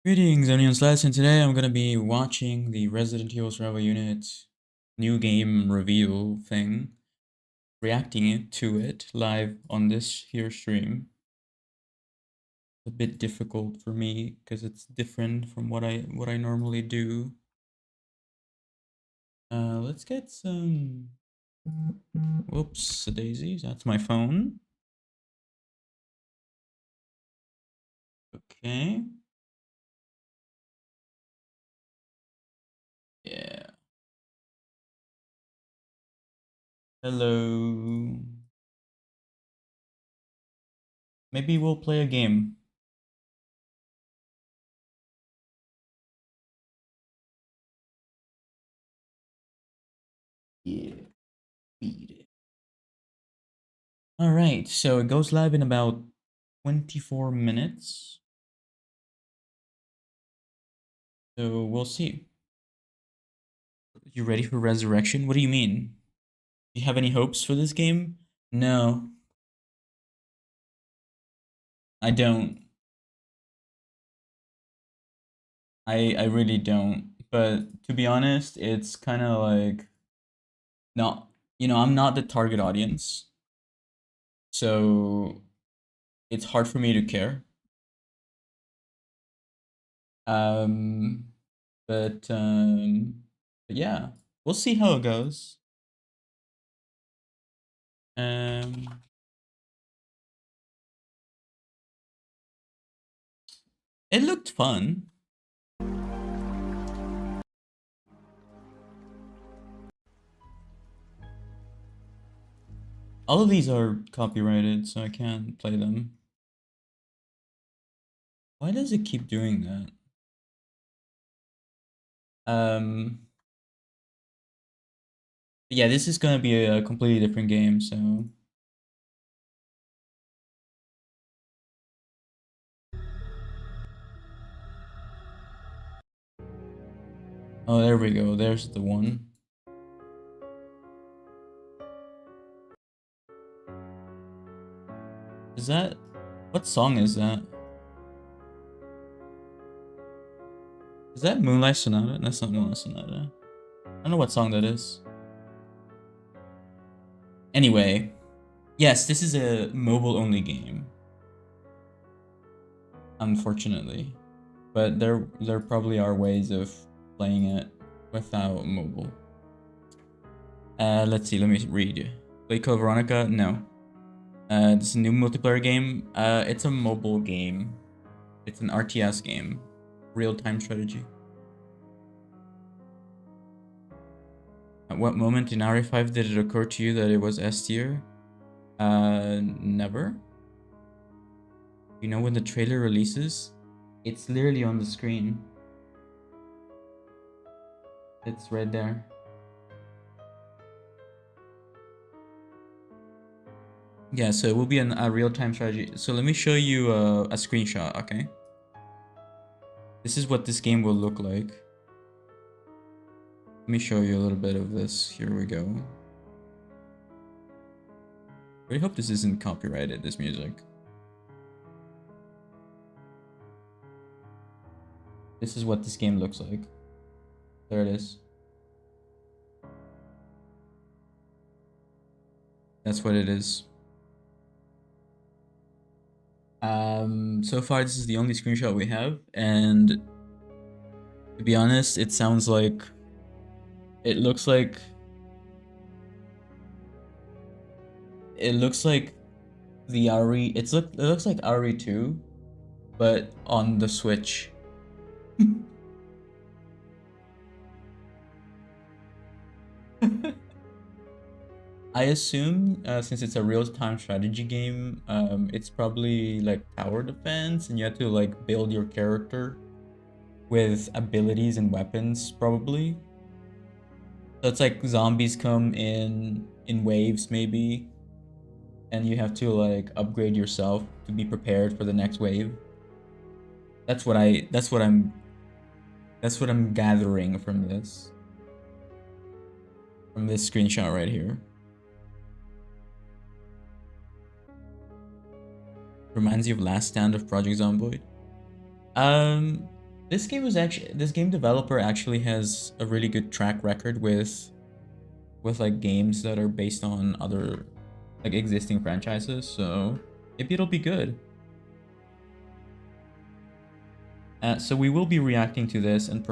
Greetings, Onion Slice, and today I'm gonna be watching the Resident Evil Survival Unit new game reveal thing, reacting to it live on this here stream. A bit difficult for me because it's different from what I normally do. Let's get some. Whoops, daisies. That's my phone. Okay. Yeah. Hello. Maybe we'll play a game. Yeah. Beat it. All right, so it goes live in about 24 minutes. So we'll see. You ready for Resurrection? What do you mean? Do you have any hopes for this game? No, I don't. I really don't. But to be honest, it's kind of like not, I'm not the target audience. So it's hard for me to care. Um but but yeah, we'll see how it goes. Um it looked fun. All of these are copyrighted, so I can't play them. Why does it keep doing that? Um, yeah, this is gonna be a completely different game, so. Oh, there we go. There's the one. Is that? What song is that? Is that Moonlight Sonata? That's not Moonlight Sonata. I don't know what song that is. Anyway, yes, this is a mobile-only game. Unfortunately, but there probably are ways of playing it without mobile. Let's see. Let me read. Play Code Veronica? No. This is a new multiplayer game. It's a mobile game. It's an RTS game. Real-time strategy. At what moment in RE5 did it occur to you that it was S tier? Never. You know when the trailer releases? It's literally on the screen. It's right there. Yeah, so it will be a real-time strategy. So let me show you a screenshot, okay? This is what this game will look like. Let me show you a little bit of this. Here we go. I really hope this isn't copyrighted, this music. This is what this game looks like. There it is. That's what it is. So far this is the only screenshot we have, and to be honest, it sounds like it looks like the RE it looks like RE2 but on the Switch. I assume since it's a real-time strategy game, it's probably like tower defense and you have to like build your character with abilities and weapons probably. So it's like zombies come in waves maybe, and you have to like upgrade yourself to be prepared for the next wave. That's what I'm gathering from this screenshot right here. Reminds you of Last Stand of Project Zomboid. this game developer actually has a really good track record with like games that are based on other like existing franchises, so maybe it'll be good. So we will be reacting to this, and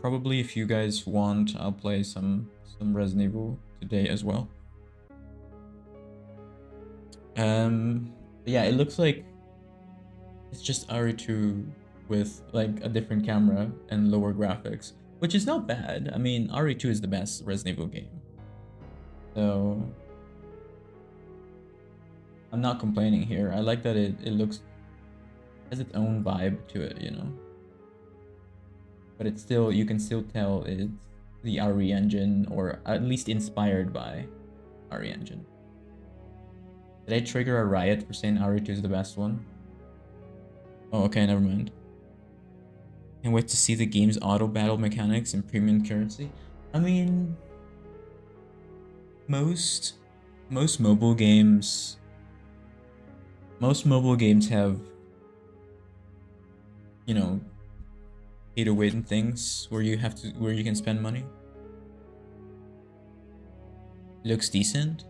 probably if you guys want, I'll play some Resident Evil today as well. Yeah, it looks like it's just RE2 with like a different camera and lower graphics, which is not bad. I mean, RE2 is the best Resident Evil game, so I'm not complaining here. I like that it looks has its own vibe to it, you know. But it's still, you can still tell it's the RE engine, or at least inspired by RE engine. Did I trigger a riot for saying RE2 is the best one? Oh, okay, never mind. Can't wait to see the game's auto battle mechanics and premium currency. I mean, most mobile games have, you know, pay to win things where you can spend money. Looks decent.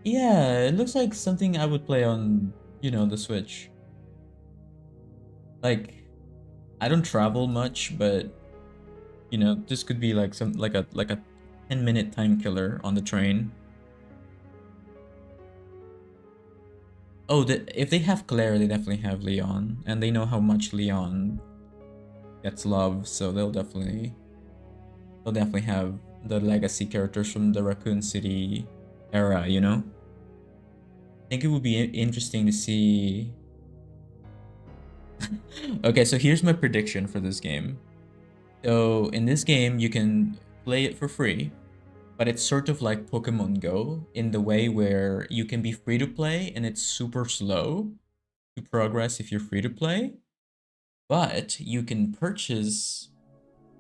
Yeah, it looks like something I would play on, you know, the Switch. Like, I don't travel much, but you know, this could be like a 10-minute time killer on the train. Oh, if they have Claire, they definitely have Leon, and they know how much Leon gets love, so they'll definitely have the legacy characters from the Raccoon City era, you know? I think it would be interesting to see. Okay, so here's my prediction for this game. So in this game, you can play it for free, but it's sort of like Pokemon Go in the way where you can be free to play and it's super slow to progress if you're free to play, but you can purchase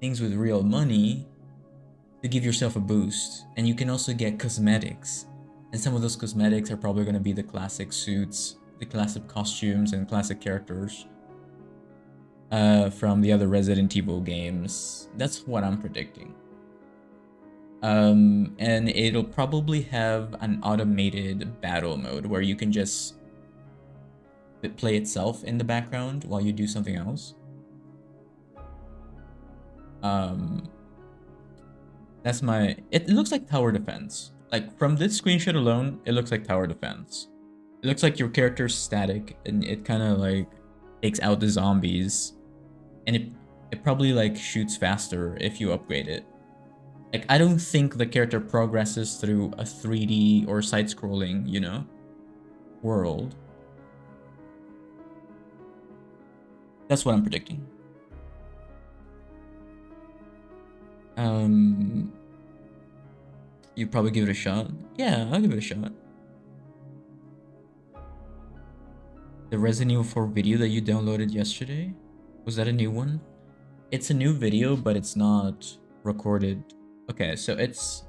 things with real money to give yourself a boost, and you can also get cosmetics, and some of those cosmetics are probably going to be the classic suits, the classic costumes, and classic characters from the other Resident Evil games. That's what I'm predicting. And it'll probably have an automated battle mode where you can just play itself in the background while you do something else. That's my... It looks like tower defense. Like, from this screenshot alone, it looks like tower defense. It looks like your character's static, and it kind of, like, takes out the zombies. And it probably, like, shoots faster if you upgrade it. Like, I don't think the character progresses through a 3D or side-scrolling, you know, world. That's what I'm predicting. You'd probably give it a shot. Yeah, I'll give it a shot. The Resident Evil 4 video that you downloaded yesterday? Was that a new one? It's a new video, but it's not recorded. Okay, so it's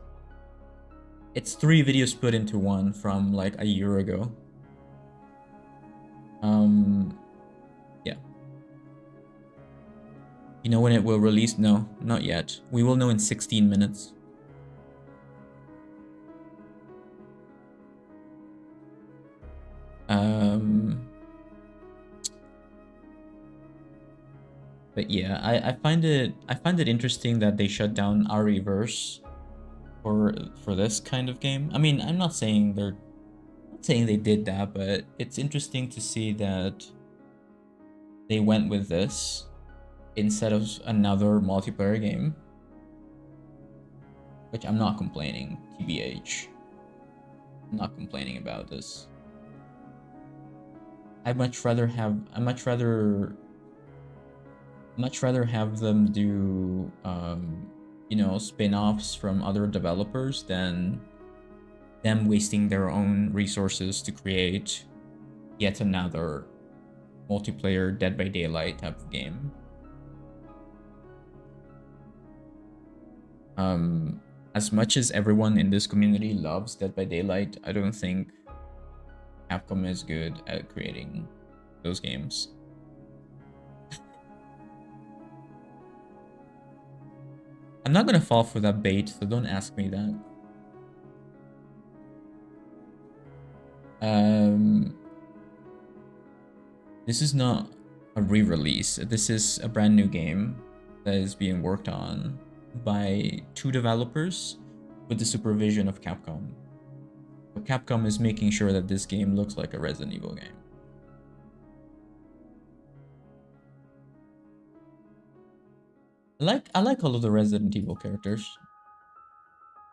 3 videos put into one from like a year ago. Yeah. You know when it will release? No, not yet. We will know in 16 minutes. But yeah, I find it interesting that they shut down RE-verse for this kind of game. I mean, I'm not saying they did that, but it's interesting to see that they went with this instead of another multiplayer game, which I'm not complaining, TBH. I'm not complaining about this. I'd much rather have them do you know, spin-offs from other developers than them wasting their own resources to create yet another multiplayer Dead by Daylight type of game. As much as everyone in this community loves Dead by Daylight, I don't think Capcom is good at creating those games. I'm not gonna fall for that bait, so don't ask me that. This is not a re-release. This is a brand new game that is being worked on by 2 developers with the supervision of Capcom. So Capcom is making sure that this game looks like a Resident Evil game. I like all of the Resident Evil characters.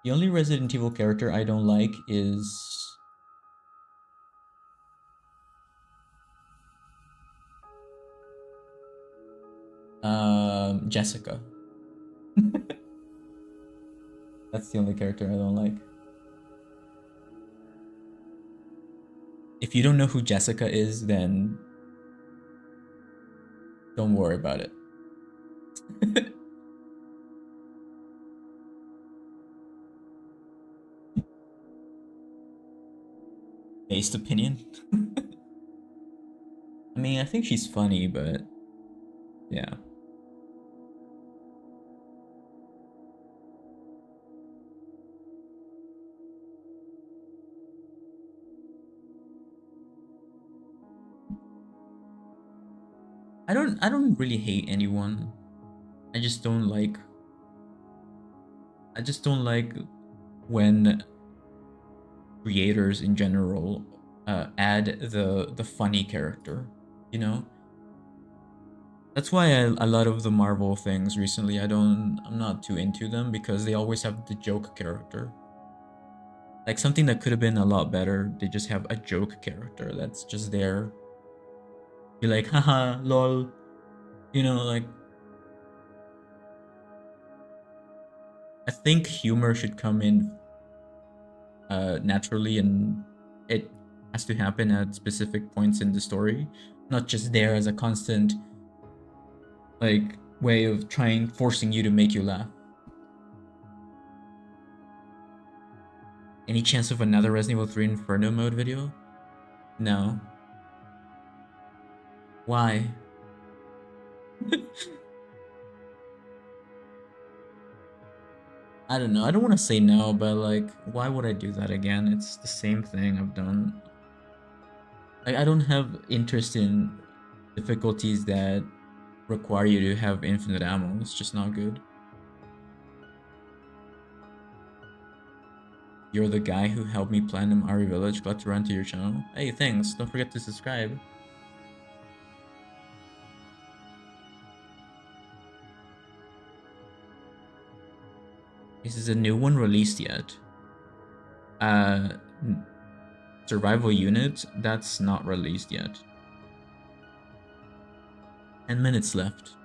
The only Resident Evil character I don't like is Jessica. That's the only character I don't like. If you don't know who Jessica is, then don't worry about it. Based opinion. I mean, I think she's funny, but yeah. I don't really hate anyone. I just don't like when creators in general add the funny character, you know? That's why a lot of the Marvel things recently I'm not too into them, because they always have the joke character. Like something that could have been a lot better, they just have a joke character that's just there. You're like, haha, lol. You know, like, I think humor should come in naturally, and it has to happen at specific points in the story, not just there as a constant like way of forcing you to make you laugh. Any chance of another Resident Evil 3 Inferno mode video? No. Why? I don't know. I don't want to say no, but like, why would I do that again? It's the same thing I've done. Like, I don't have interest in difficulties that require you to have infinite ammo. It's just not good. You're the guy who helped me plan the Mari Village. Glad to run to your channel. Hey, thanks. Don't forget to subscribe. Is a new one released yet? Survival Unit, that's not released yet. 10 minutes left.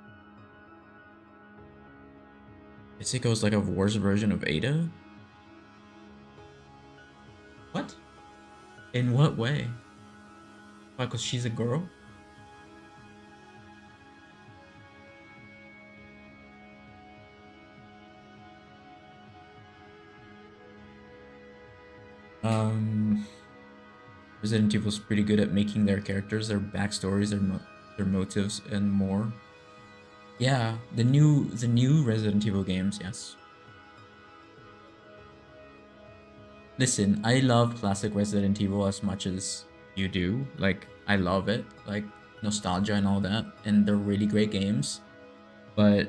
Isiko's like a worse version of Ada? What? In what way? Why, because she's a girl? Resident Evil's pretty good at making their characters, their backstories, their motives, and more. Yeah, the new Resident Evil games, yes. Listen, I love classic Resident Evil as much as you do. Like, I love it, like nostalgia and all that, and they're really great games. But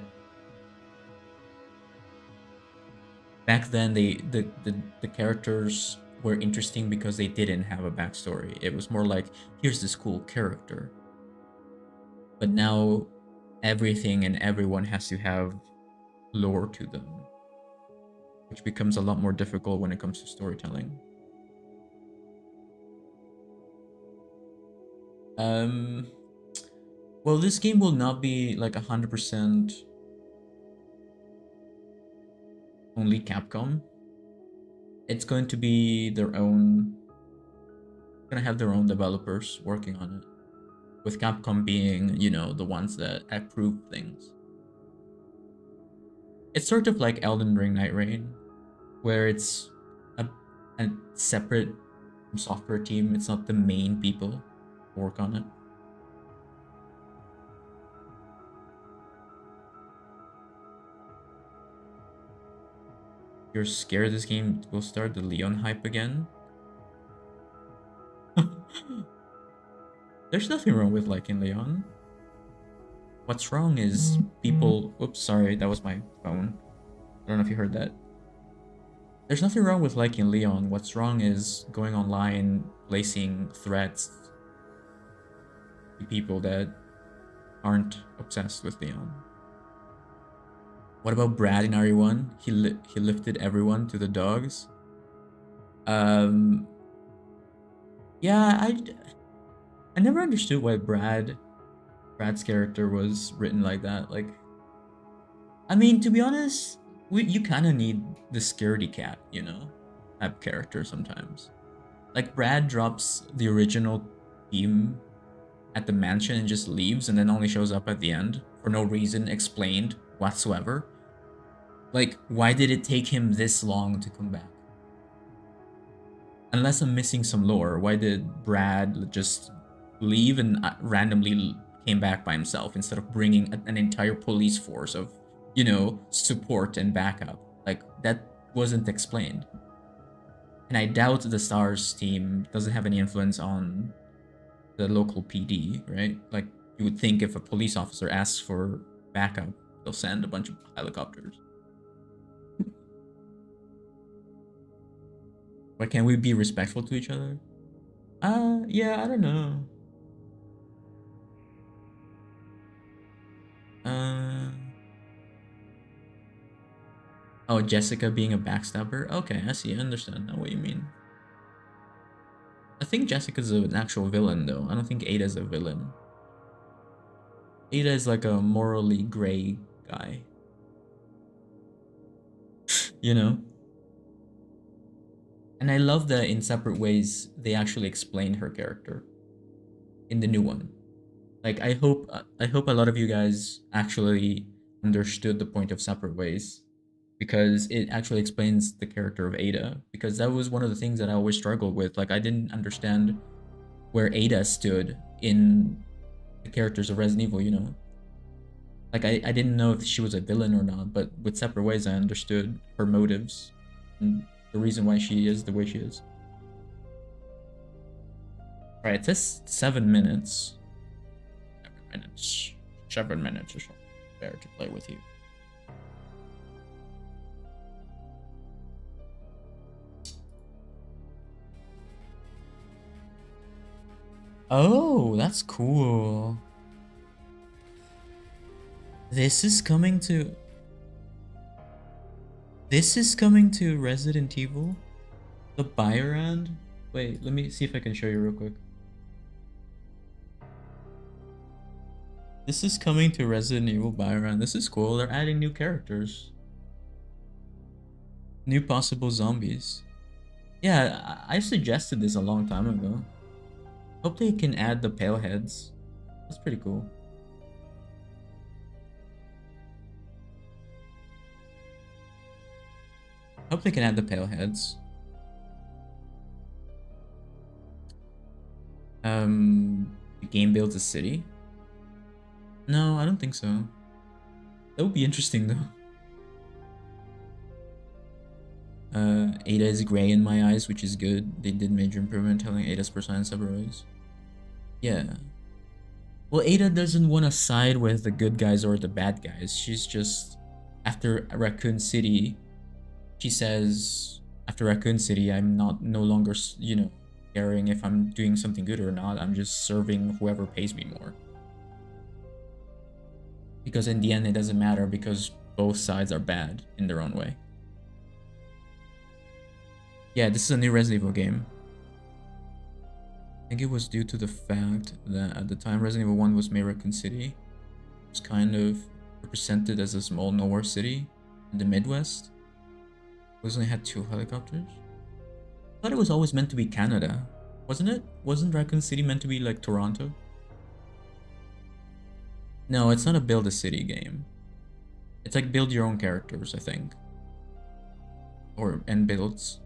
back then, the characters were interesting because they didn't have a backstory. It was more like, here's this cool character. But now, everything and everyone has to have lore to them, which becomes a lot more difficult when it comes to storytelling. Well, this game will not be like 100% only Capcom. It's going to be their own, gonna have their own developers working on it, with Capcom being, you know, the ones that approve things. It's sort of like Elden Ring Night Rain, where it's a separate software team. It's not the main people who work on it. You're scared this game will start the Leon hype again? There's nothing wrong with liking Leon. What's wrong is people... Oops, sorry, that was my phone. I don't know if you heard that. There's nothing wrong with liking Leon. What's wrong is going online, placing threats to people that aren't obsessed with Leon. What about Brad in RE1? He lifted everyone to the dogs. Yeah, I never understood why Brad's character was written like that. Like, I mean, to be honest, you kind of need the scaredy cat, you know, type character sometimes. Like, Brad drops the original team at the mansion and just leaves, and then only shows up at the end for no reason explained whatsoever. Like, why did it take him this long to come back? Unless I'm missing some lore, why did Brad just leave and randomly came back by himself instead of bringing an entire police force of, you know, support and backup? Like, that wasn't explained. And I doubt the Thurs team doesn't have any influence on the local PD, right? Like, you would think if a police officer asks for backup, they'll send a bunch of helicopters. Why can't we be respectful to each other? Yeah, I don't know. Oh, Jessica being a backstabber? Okay, I see, I understand now what you mean. I think Jessica's an actual villain, though. I don't think Ada's a villain. Ada is like a morally gray guy. You know? And I love that in Separate Ways, they actually explained her character. In the new one. Like, I hope a lot of you guys actually understood the point of Separate Ways, because it actually explains the character of Ada, because that was one of the things that I always struggled with. Like, I didn't understand where Ada stood in the characters of Resident Evil, you know? Like, I didn't know if she was a villain or not, but with Separate Ways I understood her motives and the reason why she is the way she is. Alright, it says 7 minutes. 7 minutes or so. Fair to play with you. Oh, that's cool. This is coming to Resident Evil? The Biorand? Wait, let me see if I can show you real quick. This is coming to Resident Evil Biorand. This is cool. They're adding new characters. New possible zombies. Yeah, I suggested this a long time ago. Hope they can add the pale heads. That's pretty cool. Hope they can add the pale heads. The game builds a city? No, I don't think so. That would be interesting though. Ada is gray in my eyes, which is good. They did major improvement telling Ada's persona in separate ways. Yeah. Well, Ada doesn't want to side with the good guys or the bad guys. She's just... After Raccoon City, she says, after Raccoon City, I'm no longer, you know, caring if I'm doing something good or not. I'm just serving whoever pays me more. Because in the end, it doesn't matter, because both sides are bad in their own way. Yeah, this is a new Resident Evil game. I think it was due to the fact that at the time Resident Evil 1 was made, Raccoon City it was kind of represented as a small nowhere city in the Midwest. It only had 2 helicopters. I thought it was always meant to be Canada, wasn't it? Wasn't Raccoon City meant to be like Toronto? No, it's not a build a city game. It's like build your own characters, I think. And builds.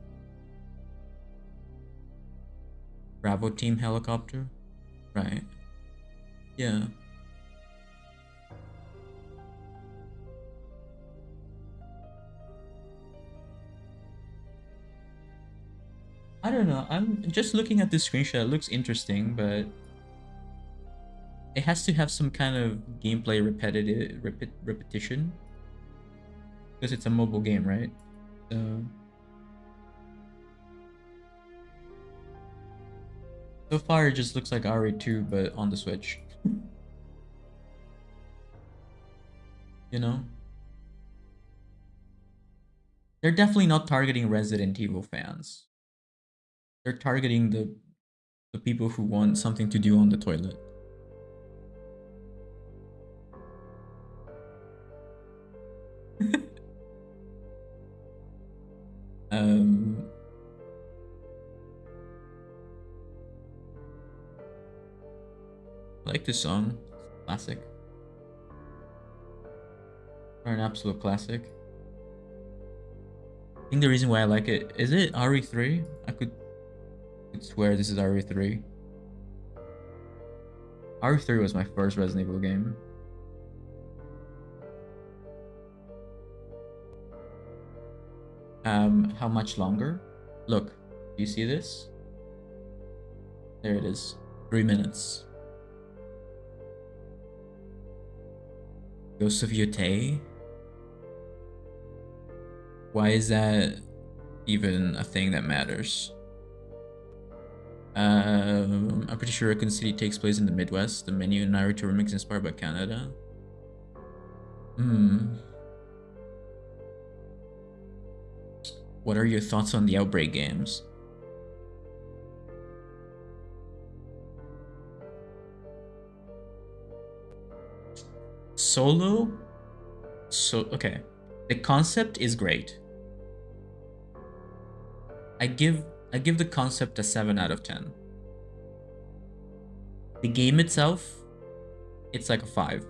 Bravo team helicopter? Right. Yeah. I don't know. I'm just looking at this screenshot. It looks interesting, but it has to have some kind of gameplay repetition because it's a mobile game, right? So so far it just looks like RE2 but on the Switch. You know? They're definitely not targeting Resident Evil fans. They're targeting the people who want something to do on the toilet. um I like this song. Classic. Or an absolute classic. I think the reason why I like it is it RE3? I could swear this is RE3. RE3 was my first Resident Evil game. How much longer? Look, do you see this? There it is. 3 minutes. Ghost of Yotei? Why is that even a thing that matters? I'm pretty sure Raccoon City takes place in the Midwest. The menu and Naruto remix inspired by Canada. What are your thoughts on the Outbreak games? Solo? So, okay. The concept is great. I give the concept a 7 out of 10. The game itself, it's like a 5.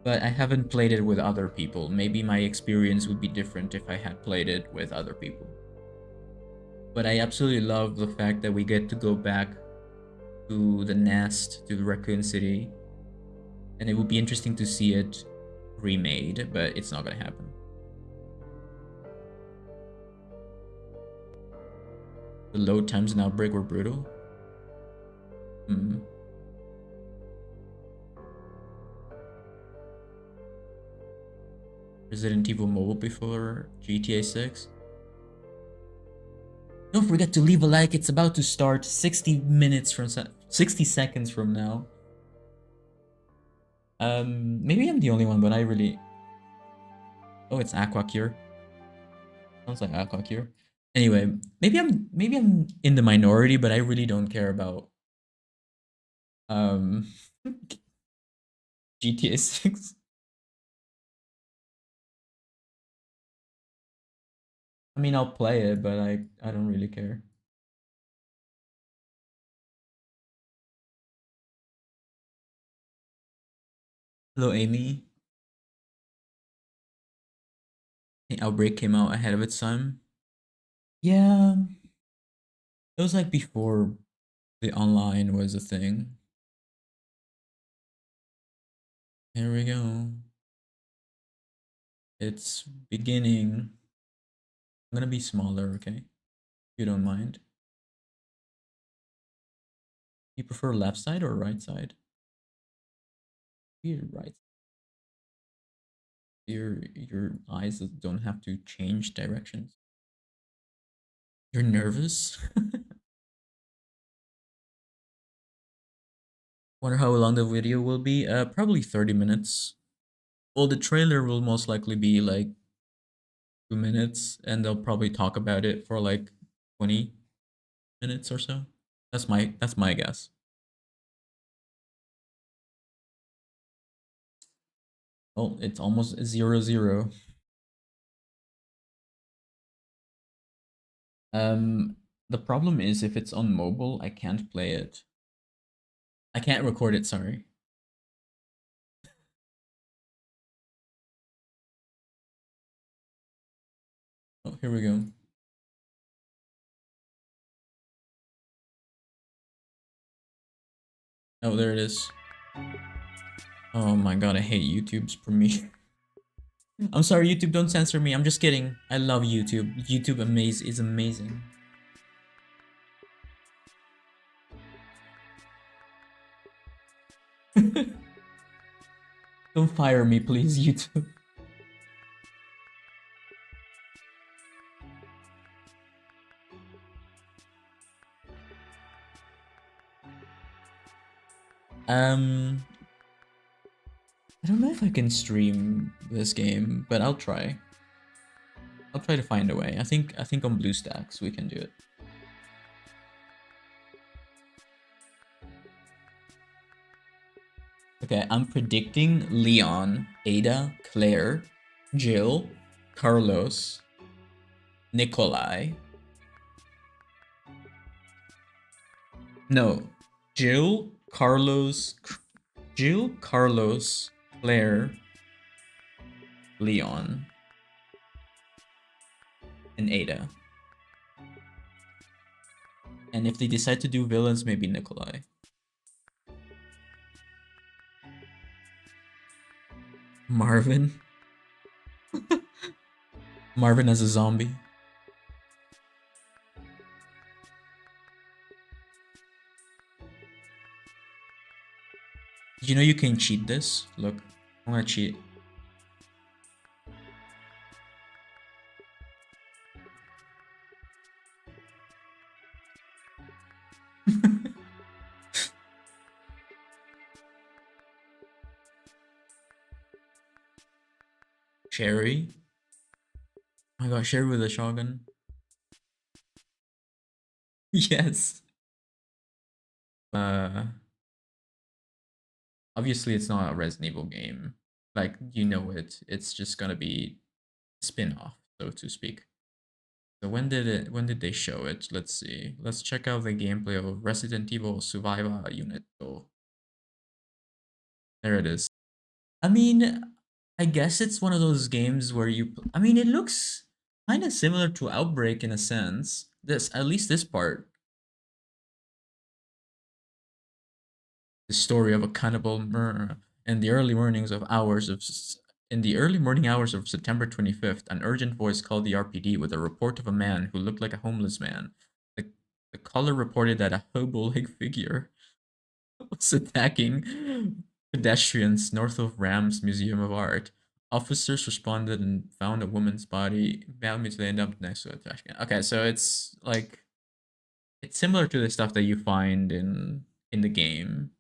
But I haven't played it with other people. Maybe my experience would be different if I had played it with other people. But I absolutely love the fact that we get to go back to the nest, to the Raccoon City. And it would be interesting to see it remade, but it's not gonna happen. The load times in Outbreak were brutal. Resident Evil Mobile before GTA 6. Don't forget to leave a like. It's about to start 60 seconds from now. Maybe I'm the only one, but I really... Oh, it's Aqua Cure. Sounds like Aqua Cure. Anyway, maybe I'm in the minority, but I really don't care about GTA 6. I mean, I'll play it, but I don't really care. Hello, Amy. The Outbreak came out ahead of its time. Yeah, it was like before the online was a thing. Here we go. It's beginning. I'm gonna be smaller, okay? If you don't mind. You prefer left side or right side? You're right. Your eyes don't have to change directions. You're nervous? Wonder how long the video will be? Probably 30 minutes. Well, the trailer will most likely be like 2 minutes, and they'll probably talk about it for like 20 minutes or so. That's my guess. Oh, it's almost 0-0. The problem is if it's on mobile, I can't play it. I can't record it, sorry. Oh, here we go. Oh, there it is. Oh my god, I hate YouTube's Premiere. I'm sorry, YouTube, don't censor me. I'm just kidding. I love YouTube. YouTube is amazing. Don't fire me, please, YouTube. Um, I don't know if I can stream this game, but I'll try. I'll try to find a way. I think on BlueStacks we can do it. Okay, I'm predicting Leon, Ada, Claire, Jill, Carlos, Nikolai. No, Jill, Carlos, Claire, Leon, and Ada. And if they decide to do villains, maybe Nikolai. Marvin. Marvin as a zombie. You know you can cheat this? Look, I'm gonna cheat. Sherry? Oh my god, Sherry with a shotgun. Yes. Obviously it's not a Resident Evil game. Like, you know it. It's just gonna be spin-off, so to speak. So when did they show it? Let's see. Let's check out the gameplay of Resident Evil Survivor Unit. Oh, there it is. I mean, I guess it's one of those games where I mean, it looks kind of similar to Outbreak in a sense. At least this part. The story of a cannibal murder in the early mornings of hours of in the early morning hours of September 25th, an urgent voice called the RPD with a report of a man who looked like a homeless man. The, the caller reported that a hobo-like figure was attacking pedestrians north of Ram's Museum of Art. Officers responded and found a woman's body mutilated up next to a trash can. Okay, so it's like it's similar to the stuff that you find in the game,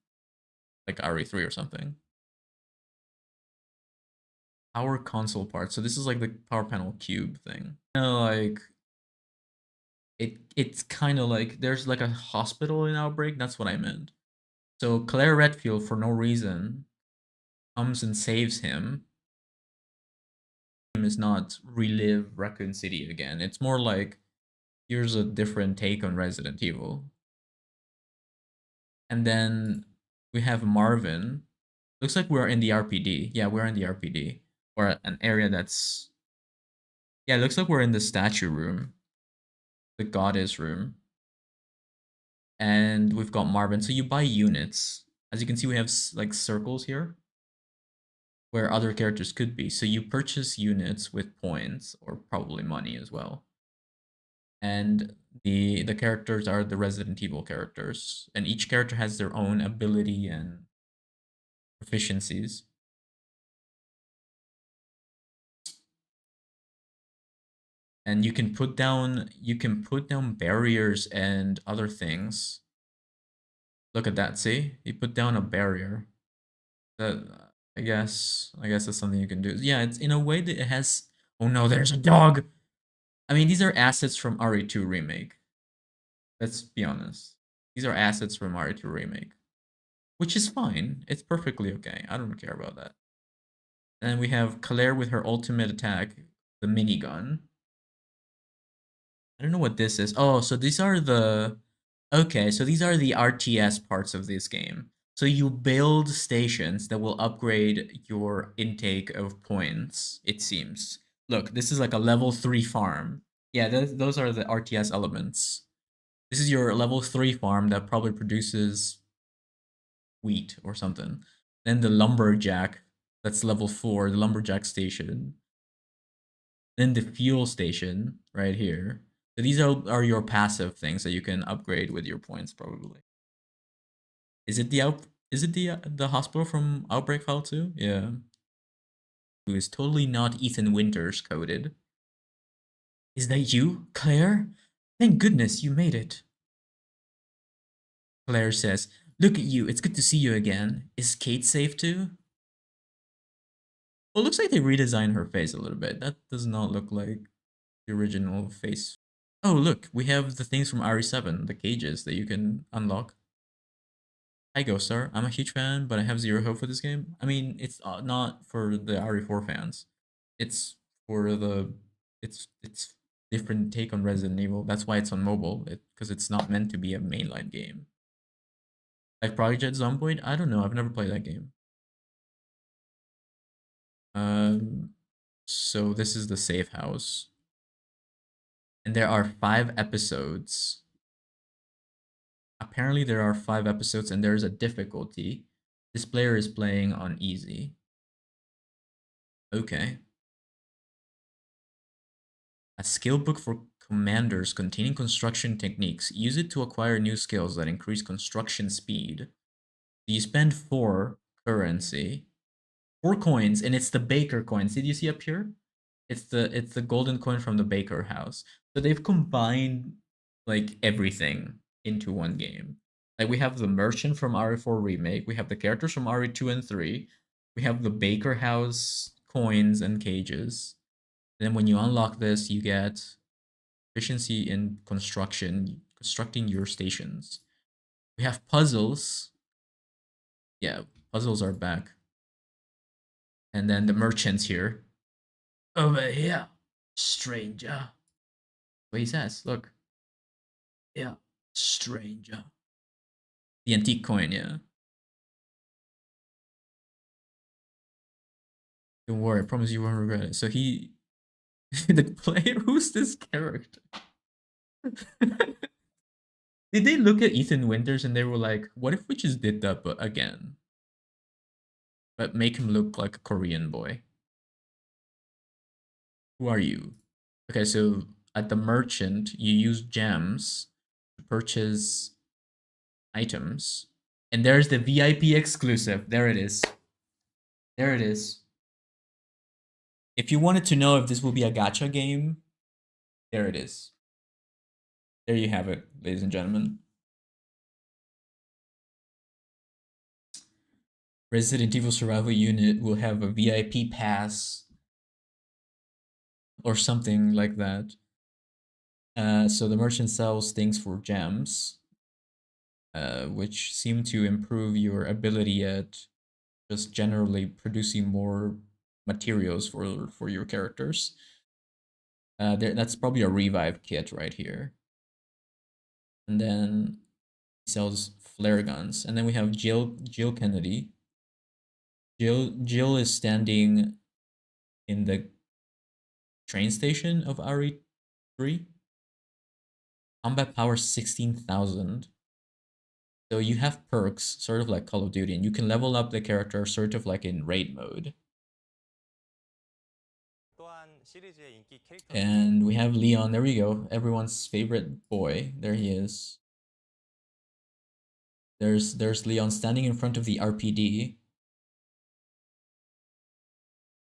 like RE3 or something. Power console parts. So this is like the power panel cube thing. You know, like it's kind of like there's like a hospital in Outbreak. That's what I meant. So Claire Redfield, for no reason, comes and saves him. Is not relive Raccoon City again. It's more like here's a different take on Resident Evil. And then we have Marvin. Looks like we're in the RPD. Yeah, we're in the RPD. Or an area that's yeah, it looks like we're in the statue room. The goddess room. And we've got Marvin. So you buy units. As you can see, we have like circles here where other characters could be. So you purchase units with points or probably money as well. And the characters are the Resident Evil characters, and each character has their own ability and proficiencies. And you can put down barriers and other things. Look at that, see? You put down a barrier. That I guess that's something you can do. Yeah, it's in a way that it has oh no, there's a dog. I mean, these are assets from RE2 remake. Let's be honest. These are assets from RE2 remake, which is fine. It's perfectly okay. I don't care about that. And we have Claire with her ultimate attack, the minigun. I don't know what this is. Oh, so these are the okay, so these are the RTS parts of this game. So you build stations that will upgrade your intake of points, it seems. Look, this is like a level 3 farm. Yeah, those are the RTS elements. This is your level 3 farm that probably produces wheat or something. Then the lumberjack, that's level 4, the lumberjack station. Then the fuel station right here. So these are your passive things that you can upgrade with your points probably. Is it the the hospital from Outbreak File 2? Yeah. Who is totally not Ethan Winters coded. Is that you, Claire? Thank goodness you made it. Claire says, look at you, it's good to see you again. Is Kate safe too? Well, it looks like they redesigned her face a little bit. That does not look like the original face. Oh, look, we have the things from RE7, the cages that you can unlock. Hi, Ghost Star. I'm a huge fan, but I have zero hope for this game. I mean, it's not for the RE4 fans. It's for the it's different take on Resident Evil. That's why it's on mobile. Because it's not meant to be a mainline game. Like Project Zomboid, I don't know. I've never played that game. Um, so this is the safe house, and there are 5 episodes. Apparently, there are 5 episodes, and there's a difficulty. This player is playing on easy. Okay. A skill book for commanders containing construction techniques. Use it to acquire new skills that increase construction speed. You spend 4 currency, 4 coins, and it's the Baker coins. Did you see up here? It's the golden coin from the Baker house. So they've combined like everything into one game. Like we have the merchant from RE4 remake, we have the characters from RE2 and 3, we have the Baker house coins and cages. And then when you unlock this, you get efficiency in constructing your stations. We have puzzles. Yeah, puzzles are back. And then the merchants here. Over here, stranger. What he says, look. Yeah, stranger. The antique coin, yeah. Don't worry, I promise you won't regret it. So he, the player, who's this character? Did they look at Ethan Winters and they were like, what if we just did that but again? But make him look like a Korean boy. Who are you? Okay, so at the merchant, you use gems to purchase items. And there's the VIP exclusive. There it is. There it is. If you wanted to know if this will be a gacha game, there it is. There you have it, ladies and gentlemen. Resident Evil Survival Unit will have a VIP pass or something like that. So the merchant sells things for gems, which seem to improve your ability at just generally producing more materials for your characters. That's probably a revive kit right here. And then he sells flare guns. And then we have Jill Kennedy. Jill is standing in the train station of RE3. Combat power 16,000. So you have perks, sort of like Call of Duty, and you can level up the character sort of like in raid mode. And we have Leon, there we go, everyone's favorite boy. There he is. There's Leon standing in front of the RPD.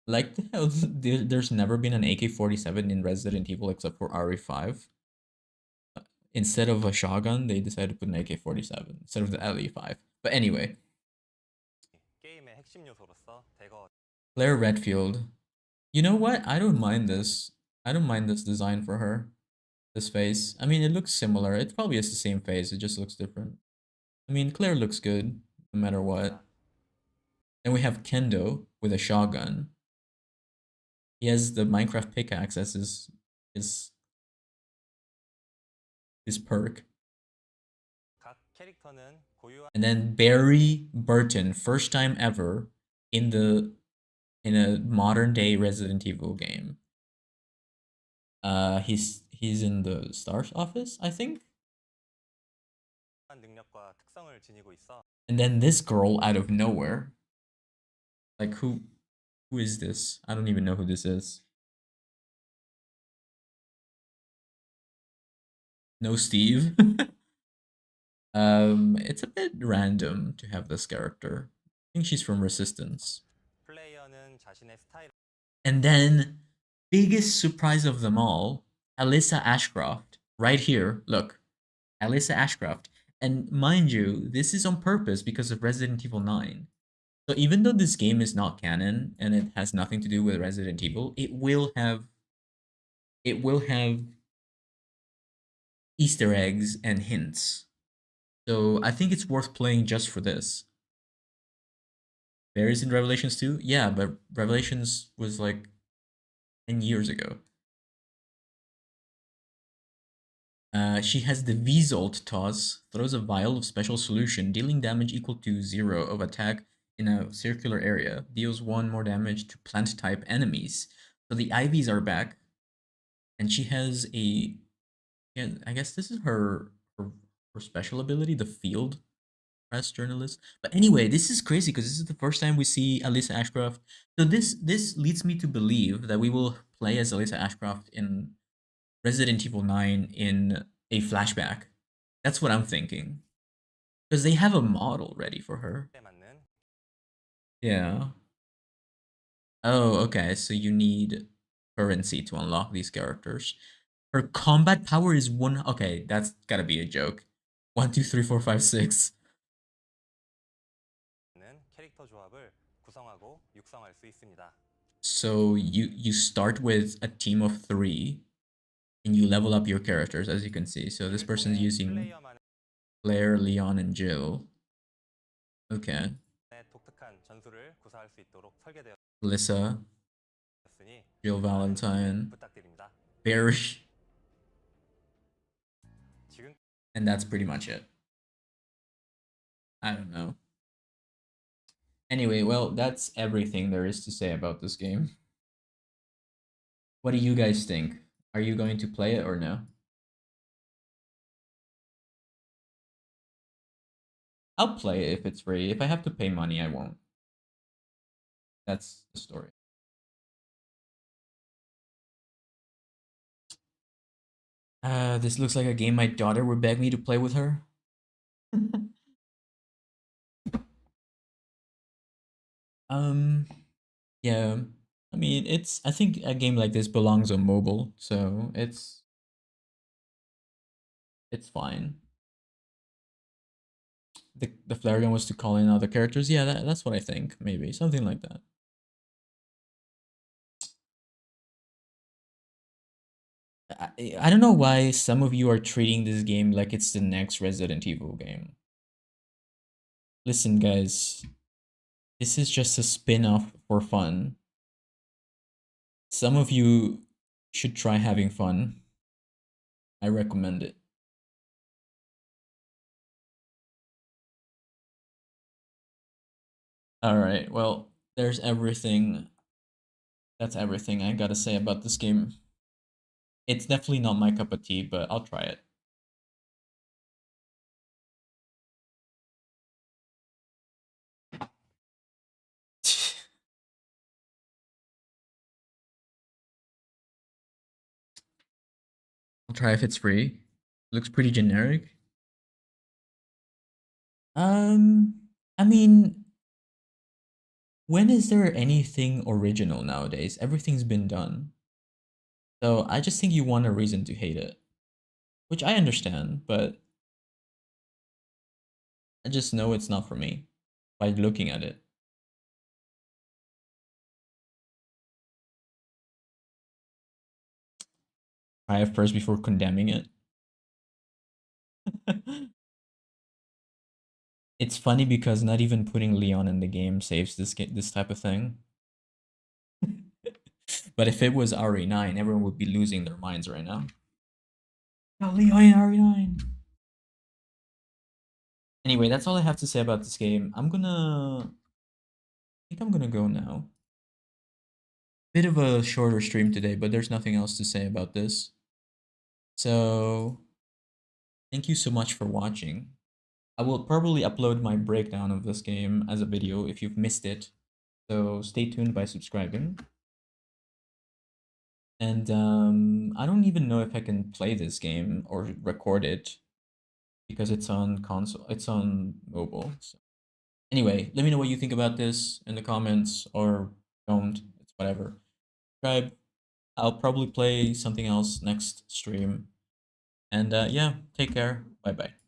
Like how there's never been an AK-47 in Resident Evil except for RE5. Instead of a shotgun, they decided to put an AK-47 instead of the LE5. But anyway, Claire Redfield. You know what? I don't mind this. I don't mind this design for her. This face. I mean, it looks similar. It probably is the same face. It just looks different. I mean, Claire looks good no matter what. Then we have Kendo with a shotgun. He has the Minecraft pickaxe as his his perk. And then Barry Burton, first time ever in a modern day Resident Evil game. He's in the Star's office, I think. And then this girl out of nowhere. Like who is this? I don't even know who this is. No Steve. It's a bit random to have this character. I think she's from Resistance. And then, biggest surprise of them all, Alyssa Ashcroft. Right here, look. Alyssa Ashcroft. And mind you, this is on purpose because of Resident Evil 9. So even though this game is not canon and it has nothing to do with Resident Evil, it will have Easter eggs and hints. So I think it's worth playing just for this. There is in Revelations 2? Yeah, but Revelations was like 10 years ago. She has the V-Zolt toss, throws a vial of special solution, dealing damage equal to 0 of attack in a circular area, deals 1 more damage to plant-type enemies. So the IVs are back, and she has a... Yeah, I guess this is her special ability, the field press journalist. But anyway, this is crazy because this is the first time we see Alyssa Ashcroft. So this leads me to believe that we will play as Alyssa Ashcroft in Resident Evil 9 in a flashback. That's what I'm thinking. Because they have a model ready for her. Yeah. Oh, okay. So you need currency to unlock these characters. Her combat power is 1. Okay, that's gotta be a joke. 1, 2, 3, 4, 5, 6. So you start with a team of 3 and you level up your characters, as you can see. So this person's using Claire, Leon, and Jill. Okay. Alyssa, Jill Valentine, Barry, and that's pretty much it. I don't know. Anyway, well, that's everything there is to say about this game. What do you guys think? Are you going to play it or no? I'll play it if it's free. If I have to pay money, I won't. That's the story. This looks like a game my daughter would beg me to play with her. um, yeah. I mean, I think a game like this belongs on mobile, so it's fine. The flare gun was to call in other characters. Yeah, that's what I think. Maybe something like that. I don't know why some of you are treating this game like it's the next Resident Evil game. Listen, guys, this is just a spin-off for fun. Some of you should try having fun. I recommend it. Alright, well, there's everything. That's everything I gotta say about this game. It's definitely not my cup of tea, but I'll try it. I'll try if it's free. Looks pretty generic. I mean, when is there anything original nowadays? Everything's been done. So I just think you want a reason to hate it. Which I understand, but I just know it's not for me by looking at it. Try it first before condemning it. It's funny because not even putting Leon in the game saves this type of thing. But if it was RE9, everyone would be losing their minds right now. Oh, Leon in RE9. Anyway, that's all I have to say about this game. I think I'm gonna go now. Bit of a shorter stream today, but there's nothing else to say about this. So, thank you so much for watching. I will probably upload my breakdown of this game as a video if you've missed it. So stay tuned by subscribing. And I don't even know if I can play this game or record it because it's on console, it's on mobile. So anyway, let me know what you think about this in the comments, or don't. It's whatever. Subscribe. I'll probably play something else next stream. And yeah, take care. Bye bye.